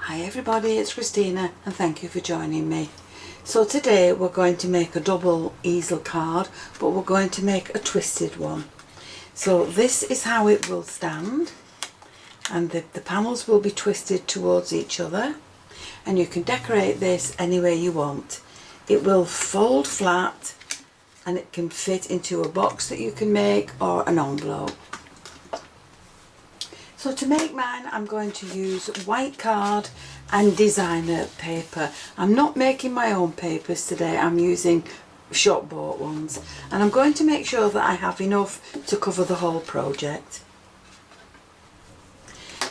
Hi everybody, it's Christina and thank you for joining me. So today we're going to make a double easel card, but we're going to make a twisted one. So this is how it will stand, and the panels will be twisted towards each other, and you can decorate this any way you want. It will fold flat and it can fit into a box that you can make or an envelope. So to make mine, I'm going to use white card and designer paper. I'm not making my own papers today, I'm using shop bought ones, and I'm going to make sure that I have enough to cover the whole project.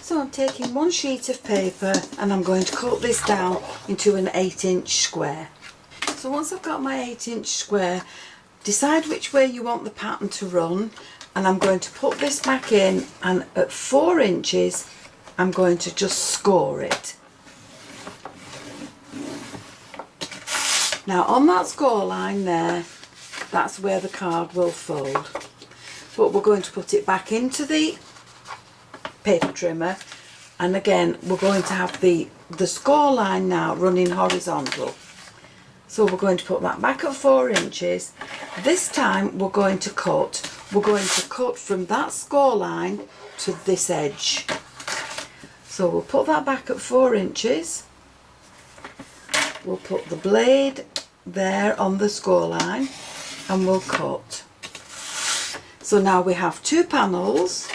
So I'm taking one sheet of paper and I'm going to cut this down into an 8-inch square. So once I've got my 8-inch square, decide which way you want the pattern to run, and I'm going to put this back in, and at 4 inches I'm going to just score it. Now on that score line there, that's where the card will fold. But we're going to put it back into the paper trimmer, and again we're going to have the score line now running horizontal. So we're going to put that back at 4 inches. This time we're going to cut from that score line to this edge. So we'll put that back at 4 inches. We'll put the blade there on the score line and we'll cut. So now we have 2 panels,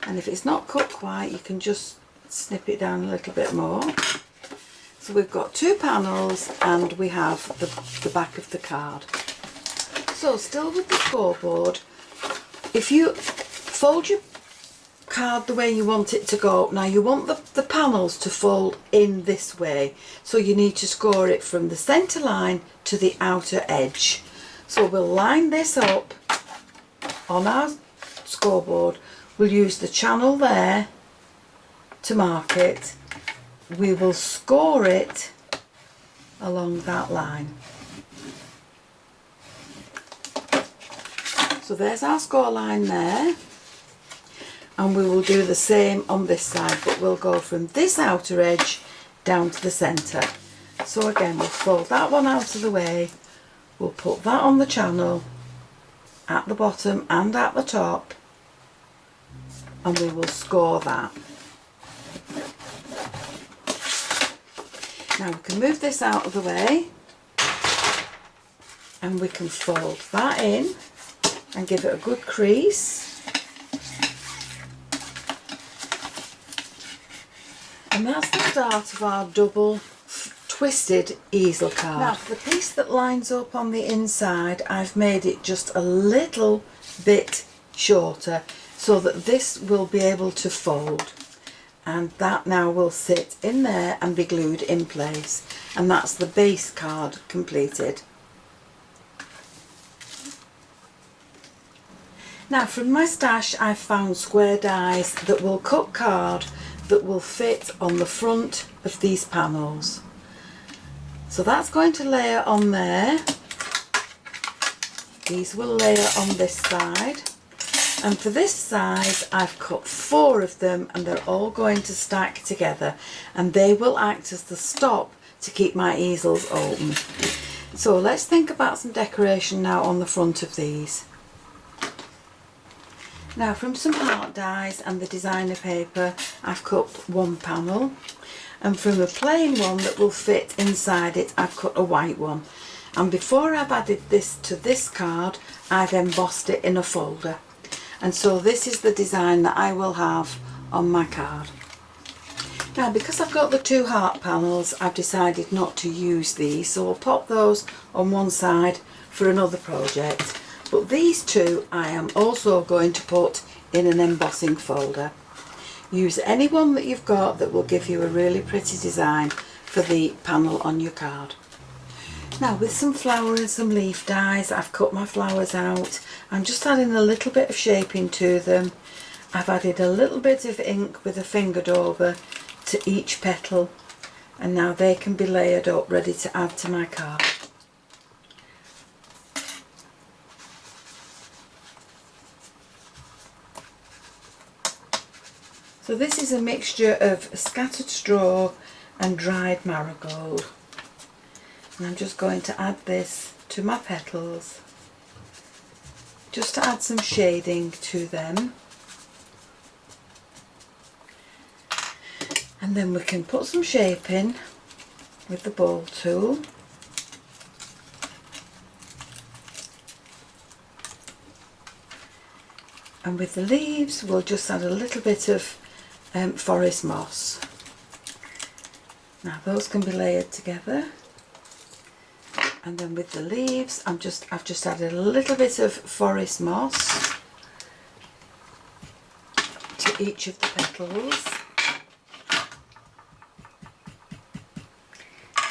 and if it's not cut quite, you can just snip it down a little bit more. So we've got 2 panels and we have the back of the card. So still with the scoreboard, if you fold your card the way you want it to go, now you want the panels to fold in this way, so you need to score it from the centre line to the outer edge. So we'll line this up on our scoreboard, we'll use the channel there to mark it, we will score it along that line. So there's our score line there, and we will do the same on this side, but we'll go from this outer edge down to the centre. So again, we'll fold that one out of the way, we'll put that on the channel at the bottom and at the top, and we will score that. Now we can move this out of the way and we can fold that in and give it a good crease. And that's the start of our double twisted easel card. Now for the piece that lines up on the inside, I've made it just a little bit shorter so that this will be able to fold, and that now will sit in there and be glued in place, and that's the base card completed. Now from my stash, I've found square dies that will cut card that will fit on the front of these panels. So that's going to layer on there. These will layer on this side, and for this side I've cut 4 of them, and they're all going to stack together, and they will act as the stop to keep my easels open. So let's think about some decoration now on the front of these. Now from some heart dies and the designer paper, I've cut 1 panel, and from a plain one that will fit inside it, I've cut a white one. And before I've added this to this card, I've embossed it in a folder. And so this is the design that I will have on my card. Now because I've got the 2 heart panels, I've decided not to use these, so I'll pop those on one side for another project. But these 2 I am also going to put in an embossing folder. Use any one that you've got that will give you a really pretty design for the panel on your card. Now with some flower and some leaf dies, I've cut my flowers out. I'm just adding a little bit of shaping to them. I've added a little bit of ink with a finger dauber to each petal, and now they can be layered up ready to add to my card. So this is a mixture of scattered straw and dried marigold. And I'm just going to add this to my petals, just to add some shading to them. And then we can put some shape in with the ball tool. And with the leaves, we'll just add a little bit of forest moss. Now those can be layered together. And then with the leaves, I've just added a little bit of forest moss to each of the petals.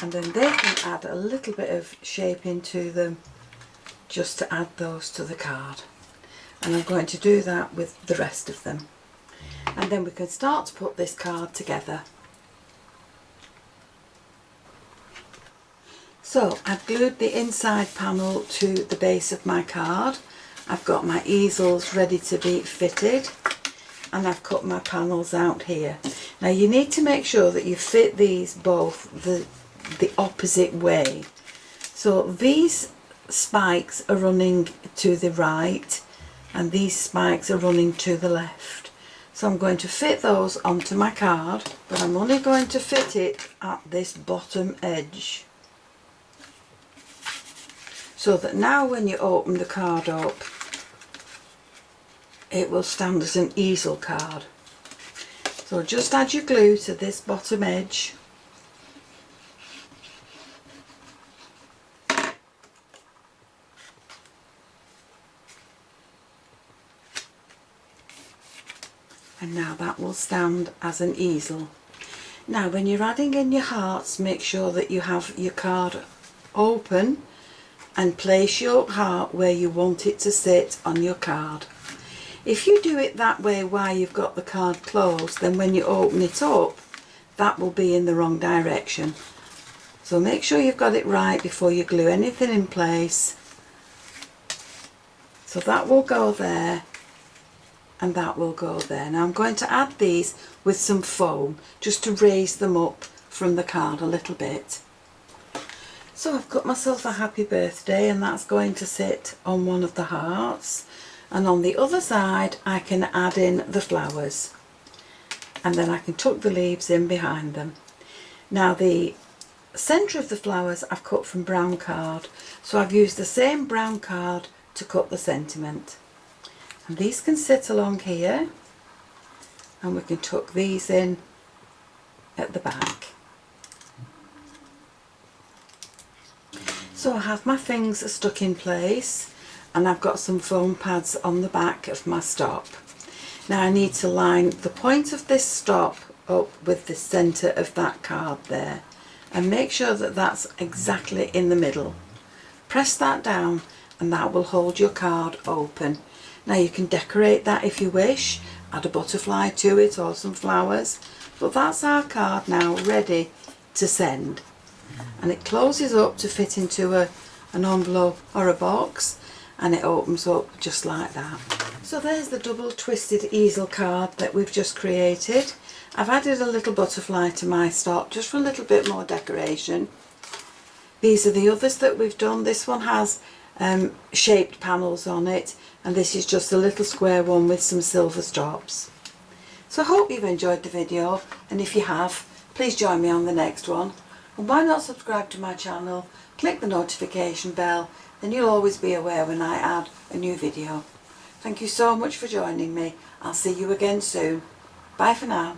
And then they can add a little bit of shape into them just to add those to the card. And I'm going to do that with the rest of them. And then we can start to put this card together. So I've glued the inside panel to the base of my card. I've got my easels ready to be fitted, and I've cut my panels out here. Now you need to make sure that you fit these both the opposite way. So these spikes are running to the right and these spikes are running to the left. So I'm going to fit those onto my card, but I'm only going to fit it at this bottom edge, so that now when you open the card up, it will stand as an easel card. So just add your glue to this bottom edge. And now that will stand as an easel. Now when you're adding in your hearts, make sure that you have your card open and place your heart where you want it to sit on your card. If you do it that way while you've got the card closed, then when you open it up, that will be in the wrong direction. So make sure you've got it right before you glue anything in place. So that will go there and that will go there. Now I'm going to add these with some foam just to raise them up from the card a little bit. So I've got myself a happy birthday, and that's going to sit on one of the hearts, and on the other side I can add in the flowers, and then I can tuck the leaves in behind them. Now the centre of the flowers I've cut from brown card, so I've used the same brown card to cut the sentiment. And these can sit along here, and we can tuck these in at the back. So I have my things stuck in place, and I've got some foam pads on the back of my stop. Now I need to line the point of this stop up with the centre of that card there, and make sure that that's exactly in the middle. Press that down and that will hold your card open. Now you can decorate that if you wish, add a butterfly to it or some flowers, but that's our card now ready to send. And it closes up to fit into an envelope or a box, and it opens up just like that. So there's the double twisted easel card that we've just created. I've added a little butterfly to my stop just for a little bit more decoration. These are the others that we've done. This one has shaped panels on it, and this is just a little square one with some silver stops. So I hope you've enjoyed the video, and if you have, please join me on the next one. And why not subscribe to my channel, click the notification bell, then you'll always be aware when I add a new video. Thank you so much for joining me. I'll see you again soon. Bye for now.